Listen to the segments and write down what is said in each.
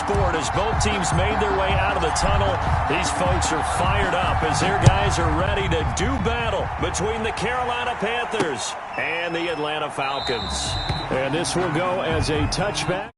sport as both teams made their way out of the tunnel. These folks are fired up as their guys are ready to do battle between the Carolina Panthers and the Atlanta Falcons. And this will go as a touchback.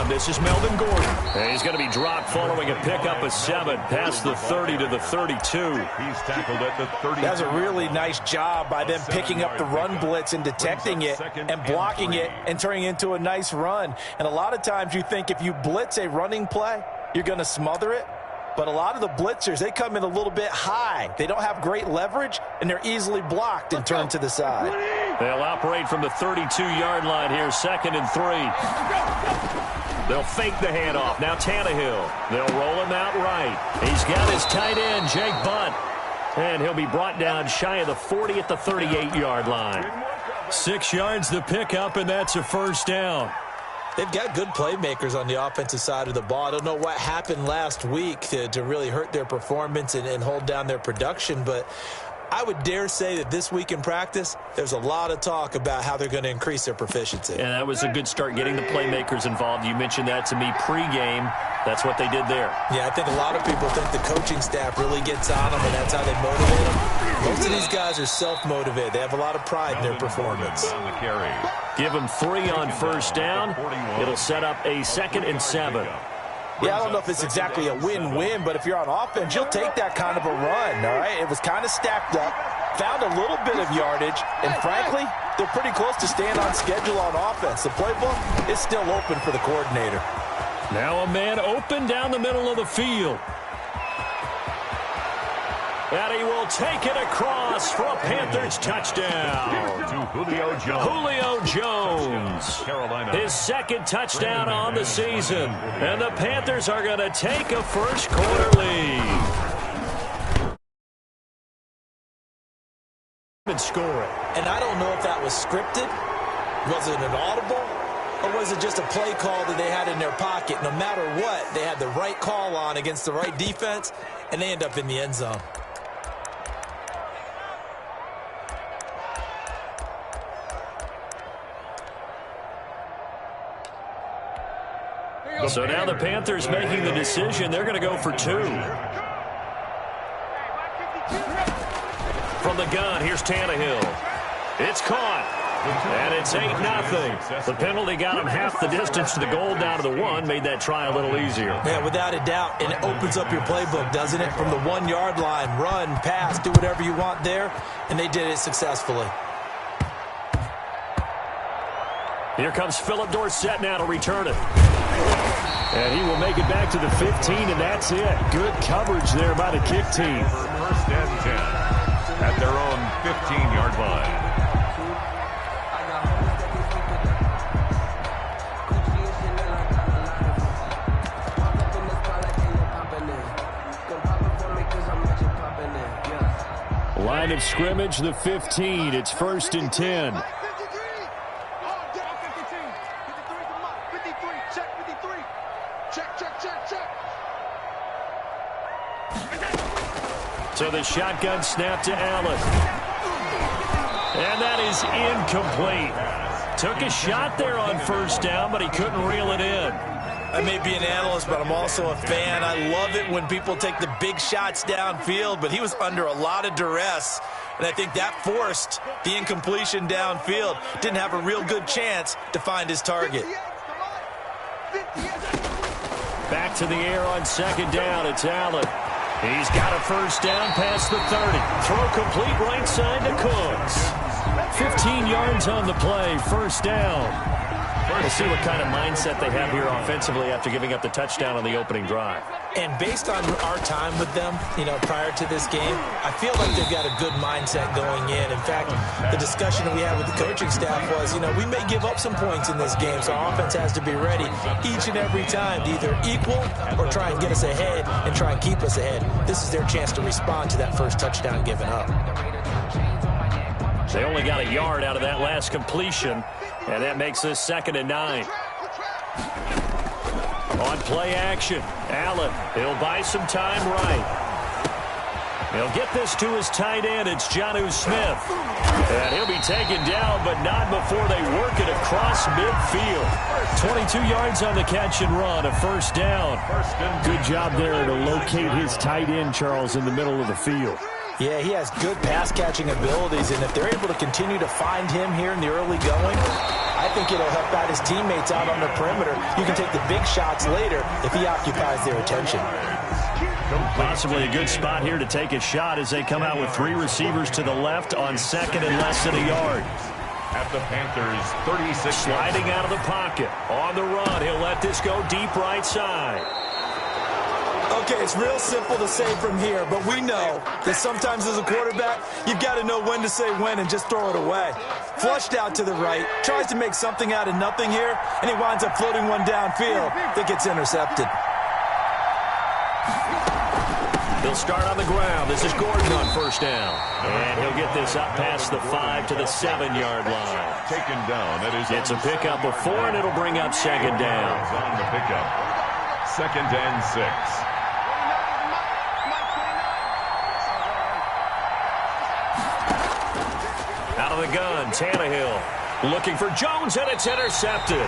This is Melvin Gordon. And he's going to be dropped following a pickup of 7 past the 30 to the 32. He's tackled at the 30. That's a really nice job by them picking up the run blitz and detecting it and blocking it and turning it into a nice run. And a lot of times you think if you blitz a running play, you're going to smother it. But a lot of the blitzers, they come in a little bit high. They don't have great leverage, and they're easily blocked and turned to the side. They'll operate from the 32-yard line here, 2nd and 3. They'll fake the handoff. Now Tannehill. They'll roll him out right. He's got his tight end, Jake Butt. And he'll be brought down shy of the 40 at the 38-yard line. 6 yards the pickup, and that's a first down. They've got good playmakers on the offensive side of the ball. I don't know what happened last week to really hurt their performance and hold down their production, but I would dare say that this week in practice, there's a lot of talk about how they're going to increase their proficiency. And that was a good start getting the playmakers involved. You mentioned that to me pregame. That's what they did there. Yeah, I think a lot of people think the coaching staff really gets on them, and that's how they motivate them. Most of these guys are self-motivated. They have a lot of pride in their performance. Give them 3 on first down. It'll set up a 2nd and 7. Yeah, I don't know if it's exactly a win-win, but if you're on offense, you'll take that kind of a run, all right? It was kind of stacked up, found a little bit of yardage, and frankly, they're pretty close to staying on schedule on offense. The playbook is still open for the coordinator. Now a man open down the middle of the field. And he will take it across for a Panthers touchdown. To Julio Jones. Julio Jones. His 2nd touchdown on the season. And the Panthers are going to take a first-quarter lead. And score it. And I don't know if that was scripted. Was it an audible? Or was it just a play call that they had in their pocket? No matter what, they had the right call on against the right defense, and they end up in the end zone. So now the Panthers making the decision. They're going to go for 2. From the gun, here's Tannehill. It's caught. And it's 8-0. The penalty got him half the distance to the goal down to the 1, made that try a little easier. Yeah, without a doubt. And it opens up your playbook, doesn't it? From the 1-yard line, run, pass, do whatever you want there. And they did it successfully. Here comes Philip Dorsett now to return it. And he will make it back to the 15, and that's it. Good coverage there by the kick team. First and 10 at their own 15-yard line. Line of scrimmage, the 15. It's 1st and 10. So the shotgun snap to Allen. And that is incomplete. Took a shot there on first down, but he couldn't reel it in. I may be an analyst, but I'm also a fan. I love it when people take the big shots downfield, but he was under a lot of duress, and I think that forced the incompletion downfield. Didn't have a real good chance to find his target. Back to the air on 2nd down. It's Allen. He's got a first down past the 30. Throw complete right side to Cooks. 15 yards on the play, first down. We'll see what kind of mindset they have here offensively after giving up the touchdown on the opening drive. And based on our time with them, prior to this game, I feel like they've got a good mindset going in. In fact, the discussion that we had with the coaching staff was, we may give up some points in this game, so our offense has to be ready each and every time to either equal or try and get us ahead and try and keep us ahead. This is their chance to respond to that first touchdown given up. They only got a yard out of that last completion, and that makes this 2nd and 9. On play action, Allen, he'll buy some time right. He'll get this to his tight end. It's Jonnu Smith. And he'll be taken down, but not before they work it across midfield. 22 yards on the catch and run, a first down. Good job there to locate his tight end, Charles, in the middle of the field. Yeah, he has good pass-catching abilities, and if they're able to continue to find him here in the early going, I think it'll help out his teammates out on the perimeter. You can take the big shots later if he occupies their attention. Possibly a good spot here to take a shot as they come out with 3 receivers to the left on 2nd and less than a yard. At the Panthers, 36. Sliding out of the pocket. On the run, he'll let this go deep right side. Okay, it's real simple to say from here, but we know that sometimes as a quarterback, you've got to know when to say when and just throw it away. Flushed out to the right, tries to make something out of nothing here, and he winds up floating one downfield that gets intercepted. He'll start on the ground. This is Gordon on first down. And he'll get this up past the 5 to the 7-yard line. Taken down. It's a pickup of 4, and it'll bring up 2nd down. On the pickup. 2nd and 6. Out of the gun, Tannehill looking for Jones, and it's intercepted.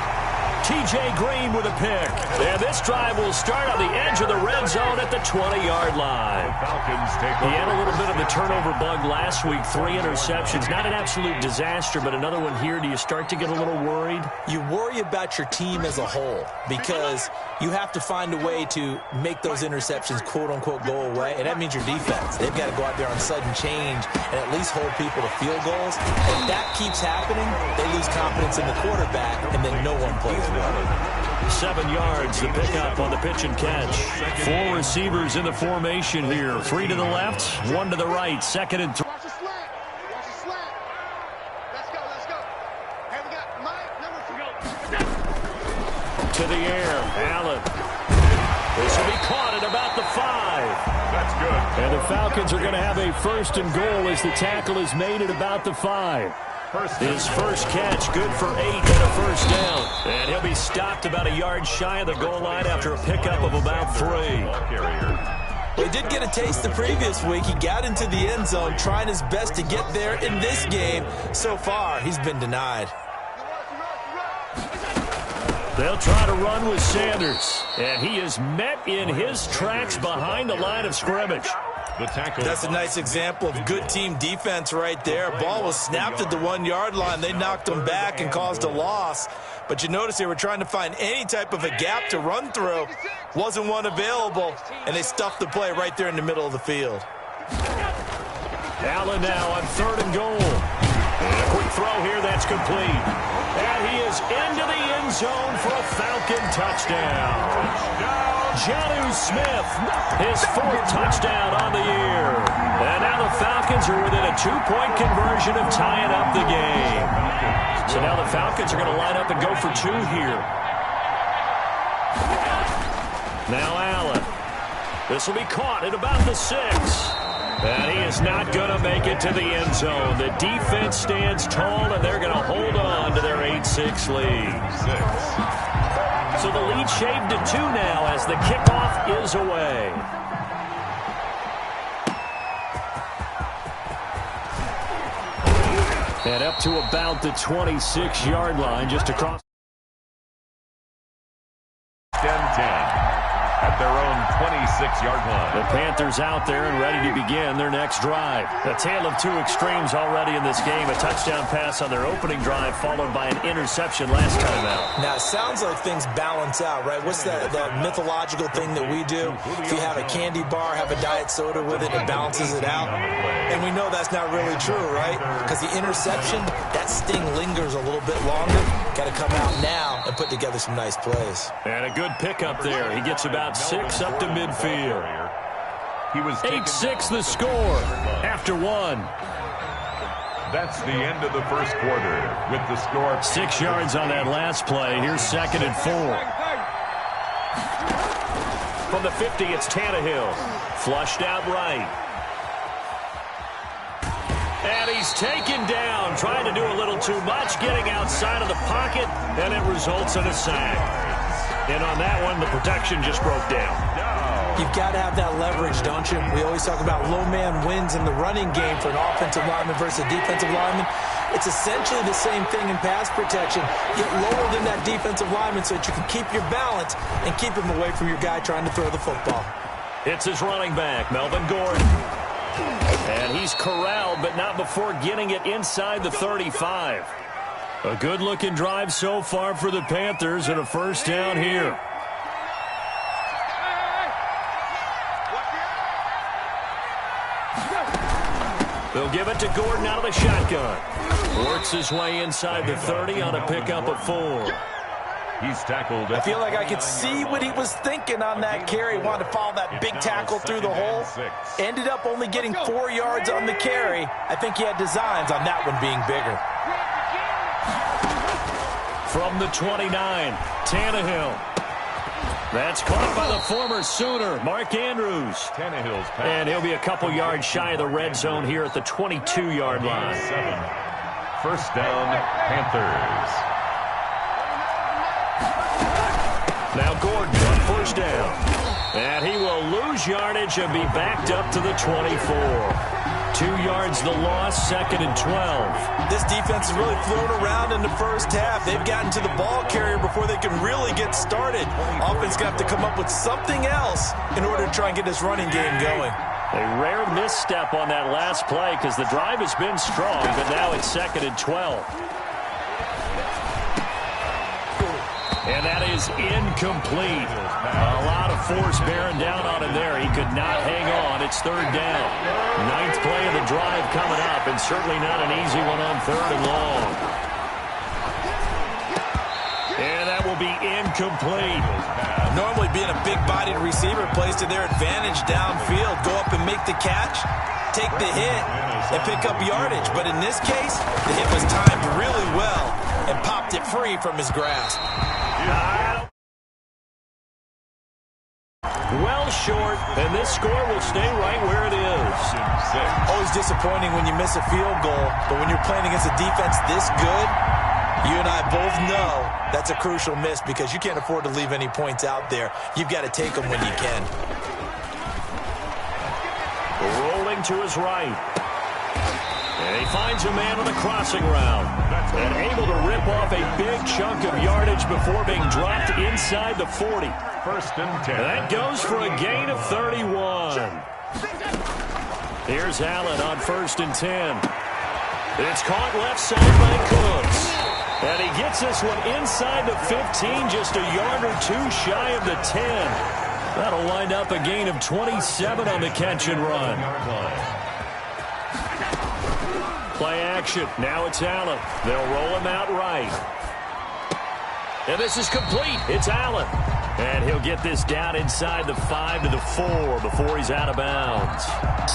T.J. Green with a pick. And this drive will start on the edge of the red zone at the 20-yard line. He had a little bit of the turnover bug last week, 3 interceptions. Not an absolute disaster, but another one here. Do you start to get a little worried? You worry about your team as a whole because you have to find a way to make those interceptions, quote-unquote, go away, and that means your defense. They've got to go out there on sudden change and at least hold people to field goals. If that keeps happening, they lose confidence in the quarterback, and then no one plays well. 7 yards, the pickup on the pitch and catch. 4 receivers in the formation here. 3 to the left, 1 to the right. 2nd and 3. Watch the slant. Watch the slant. Let's go, let's go. Hey, we got Mike, number 2. To the air, Allen. This will be caught at about the 5. That's good. And the Falcons are going to have a 1st and goal as the tackle is made at about the 5. His first catch, good for 8 and a first down. And he'll be stopped about a yard shy of the goal line after a pickup of about 3. Well, he did get a taste the previous week. He got into the end zone trying his best to get there in this game. So far, he's been denied. They'll try to run with Sanders. And he is met in his tracks behind the line of scrimmage. That's a nice example of good team defense right there. Ball was snapped at the 1-yard line. They knocked him back and caused a loss. But you notice they were trying to find any type of a gap to run through. Wasn't one available, and they stuffed the play right there in the middle of the field. Allen now on 3rd and goal. And a quick throw here, that's complete. And he is into the end zone for a Falcon touchdown. Jonnu Smith, his 4th touchdown on the year. And now the Falcons are within a 2-point conversion of tying up the game. So now the Falcons are going to line up and go for 2 here. Now Allen. This will be caught at about the 6. And he is not going to make it to the end zone. The defense stands tall, and they're going to hold on to their 8-6 lead. So the lead shaved to 2 now as the kickoff is away. And up to about the 26-yard line, just across. 10-10 at their own 26-yard line. The Panthers out there and ready to begin their next drive. A tale of two extremes already in this game. A touchdown pass on their opening drive followed by an interception last time out. Now, it sounds like things balance out, right? What's that mythological thing that we do? If you have a candy bar, have a diet soda with it, it balances it out. And we know that's not really true, right? Because the interception, that sting lingers a little bit longer. Got to come out now and put together some nice plays. And a good pickup there. He gets about 6 up to midfield. He was 8-6 the score after one. That's the end of the first quarter with the score. 6 yards on that last play. Here's 2nd and 4. From the 50, it's Tannehill. Flushed out right. And he's taken down, trying to do a little too much, getting outside of the pocket, and it results in a sack. And on that one, the protection just broke down. You've got to have that leverage, don't you? We always talk about low man wins in the running game for an offensive lineman versus a defensive lineman. It's essentially the same thing in pass protection. Get lower than that defensive lineman so that you can keep your balance and keep him away from your guy trying to throw the football. It's his running back, Melvin Gordon. And he's corralled, but not before getting it inside the 35. A good-looking drive so far for the Panthers and a first down here. They'll give it to Gordon out of the shotgun. Works his way inside the 30 on a pickup of 4. He's tackled. I feel like I could see what he was thinking on that carry. Wanted to follow that big tackle through the hole. Ended up only getting 4 yards on the carry. I think he had designs on that one being bigger. From the 29, Tannehill. That's caught by the former Sooner, Mark Andrews. Tannehill's pass. And he'll be a couple yards shy of the red zone here at the 22-yard line. 7. First down, Panthers. Now Gordon on first down. And he will lose yardage and be backed up to the 24. 2 yards the loss, 2nd and 12. This defense has really flown around in the first half. They've gotten to the ball carrier before they can really get started. Offense going to have to come up with something else in order to try and get this running game going. A rare misstep on that last play because the drive has been strong, but now it's 2nd and 12. And that is incomplete. A lot of force bearing down on him there. He could not hang on. It's 3rd down. 9th play of the drive coming up, and certainly not an easy one on 3rd and long. And that will be incomplete. Normally being a big-bodied receiver plays to their advantage downfield. Go up and make the catch, take the hit, and pick up yardage. But in this case, the hit was timed really well and popped it free from his grasp. Well short, and this score will stay right where it is. Always disappointing when you miss a field goal, but when you're playing against a defense this good, you and I both know that's a crucial miss because you can't afford to leave any points out there. You've got to take them when you can. Rolling to his right. And he finds a man on the crossing route. And able to rip off a big chunk of yardage before being dropped inside the 40. 1st and 10. And that goes for a gain of 31. Here's Allen on 1st and 10. It's caught left side by Cooks. And he gets this one inside the 15, just a yard or 2 shy of the 10. That'll wind up a gain of 27 on the catch and run. Play action. Now it's Allen. They'll roll him out right. And this is complete. It's Allen. And he'll get this down inside the 5 to the 4 before he's out of bounds.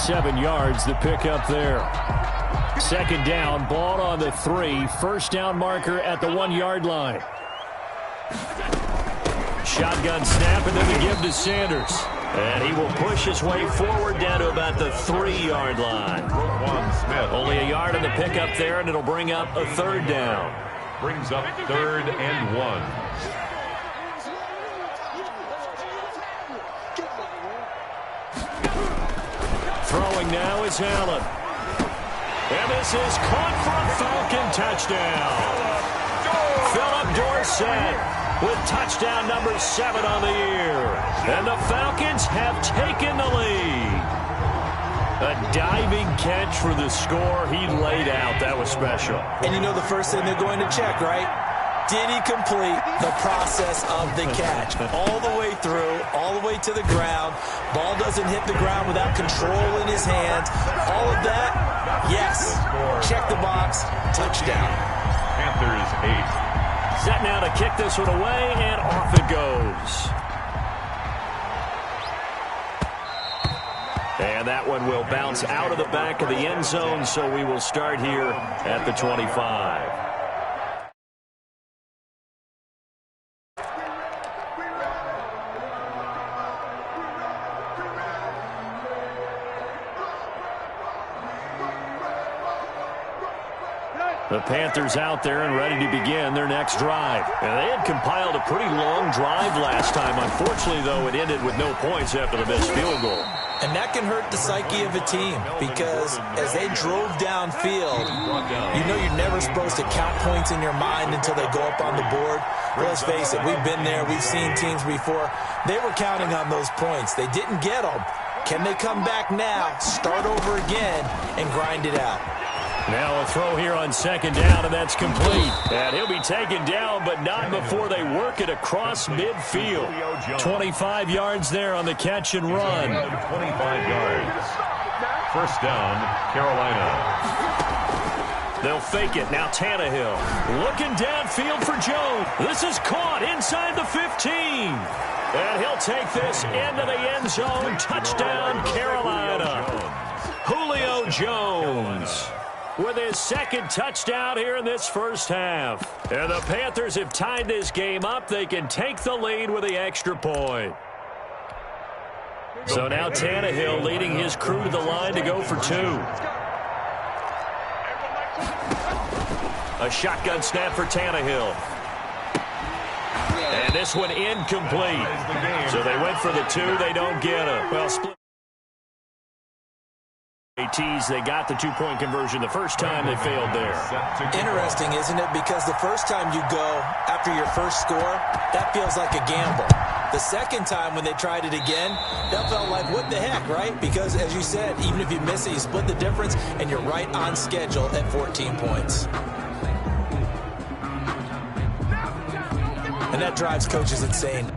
7 yards, the pickup there. 2nd down, ball on the 3. First down marker at the 1-yard line. Shotgun snap, and then the give to Sanders. And he will push his way forward down to about the 3-yard line. Only a yard on the pickup there, and it'll bring up a 3rd down. Brings up 3rd and 1. Throwing now is Allen. And this is caught for a Falcon touchdown. Philip Dorsett with touchdown number 7 on the year. And the Falcons have taken the lead. A diving catch for the score. He laid out. That was special. And you know the first thing they're going to check, right? Did he complete the process of the catch? All the way through, all the way to the ground. Ball doesn't hit the ground without control in his hands. All of that, yes. Check the box, touchdown. Panthers 8. Set now to kick this one away, and off it goes. And that one will bounce out of the back of the end zone, so we will start here at the 25. The Panthers out there and ready to begin their next drive. And they had compiled a pretty long drive last time. Unfortunately, though, it ended with no points after the missed field goal. And that can hurt the psyche of a team because as they drove downfield, you know you're never supposed to count points in your mind until they go up on the board. But let's face it, we've been there. We've seen teams before. They were counting on those points. They didn't get them. Can they come back now, start over again, and grind it out? Now a throw here on second down, and that's complete. And he'll be taken down, but not before they work it across midfield. 25 yards there on the catch and run. 25 yards. First down, Carolina. They'll fake it. Now Tannehill looking downfield for Jones. This is caught inside the 15. And he'll take this into the end zone. Touchdown, Carolina. Julio Jones with his second touchdown here in this first half. And the Panthers have tied this game up. They can take the lead with the extra point. So now Tannehill leading his crew to the line to go for 2. A shotgun snap for Tannehill. And this one incomplete. So they went for the 2. They don't get it. Well, split. They got the 2-point conversion the first time. They failed there. Interesting, isn't it? Because the first time you go after your first score, that feels like a gamble. The second time when they tried it again, that felt like, what the heck, right? Because, as you said, even if you miss it, you split the difference, and you're right on schedule at 14 points. And that drives coaches insane.